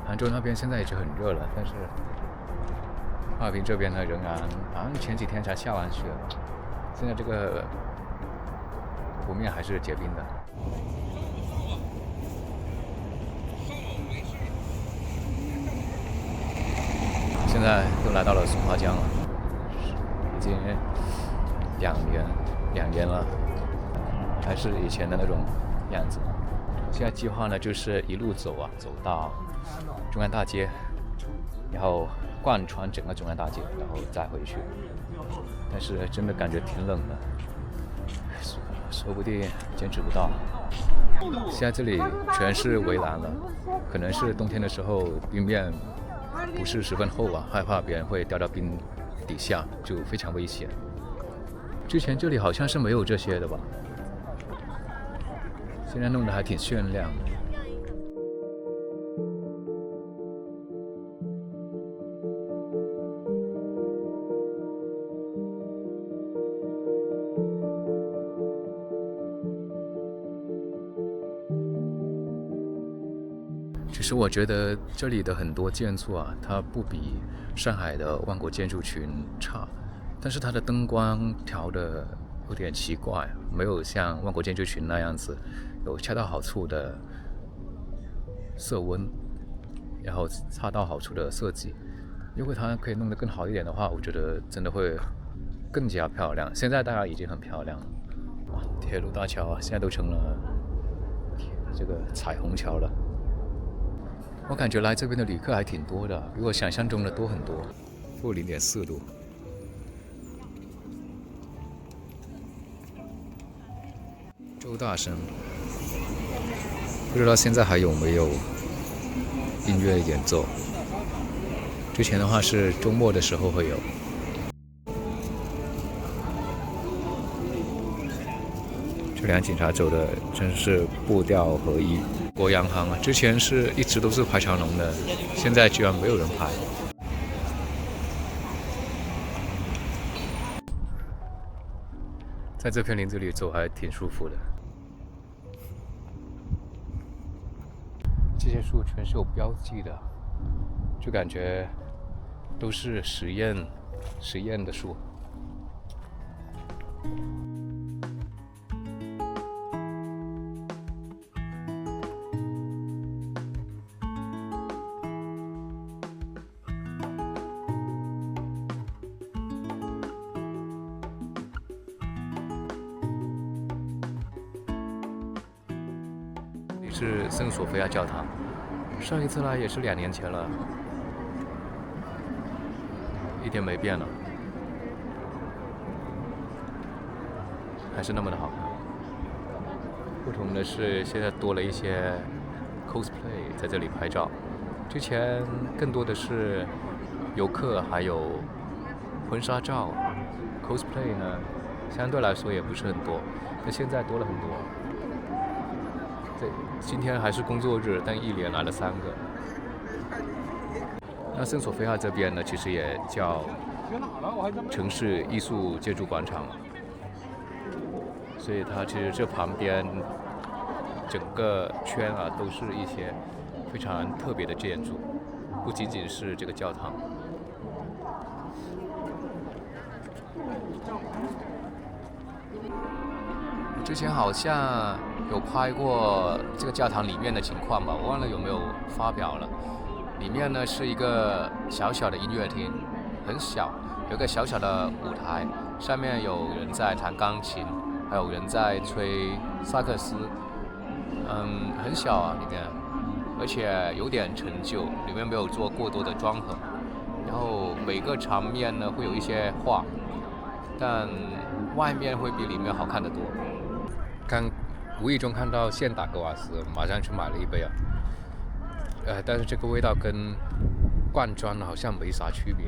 杭州那边现在已经很热了，但是哈尔滨这边呢仍然好像前几天才下完雪，现在这个湖面还是结冰的。现在又来到了松花江了，已经两年了，还是以前的那种样子。现在计划呢就是一路走到中央大街，然后贯穿整个中央大街，然后再回去。但是真的感觉挺冷的，说不定坚持不到。现在这里全是围栏了，可能是冬天的时候冰面不是十分厚啊，害怕别人会掉到冰底下，就非常危险。之前这里好像是没有这些的吧，现在弄得还挺炫亮的。其实我觉得这里的很多建筑啊，它不比上海的万国建筑群差，但是它的灯光调的有点奇怪，没有像万国建筑群那样子有恰到好处的色温，然后恰到好处的设计。如果它可以弄得更好一点的话，我觉得真的会更加漂亮。现在大家已经很漂亮了，哇，铁路大桥啊，现在都成了这个彩虹桥了。我感觉来这边的旅客还挺多的，比我想象中的多很多，负0.4度。周大生，不知道现在还有没有音乐演奏？之前的话是周末的时候会有。这辆警察走的真是步调合一。国洋行啊，之前是一直都是排长龙的，现在居然没有人排。在这片林子里走还挺舒服的。这些树全是有标记的，就感觉都是实验的树。是圣索菲亚教堂，上一次来也是2年前了，一点没变了，还是那么的好看。不同的是，现在多了一些 cosplay 在这里拍照，之前更多的是游客还有婚纱照 ，cosplay 呢相对来说也不是很多，但现在多了很多。今天还是工作日，但一连来了3个。那圣索菲亚这边呢，其实也叫城市艺术建筑广场，所以它其实这旁边整个圈啊，都是一些非常特别的建筑，不仅仅是这个教堂。之前好像有拍过这个教堂里面的情况吧，我忘了有没有发表了。里面呢是一个小小的音乐厅，很小，有个小小的舞台，上面有人在弹钢琴，还有人在吹萨克斯，很小啊里面，而且有点陈旧，里面没有做过多的装潢。然后每个场面呢会有一些画，但外面会比里面好看得多。刚无意中看到现打格瓦斯，马上去买了一杯啊。但是这个味道跟罐装好像没啥区别。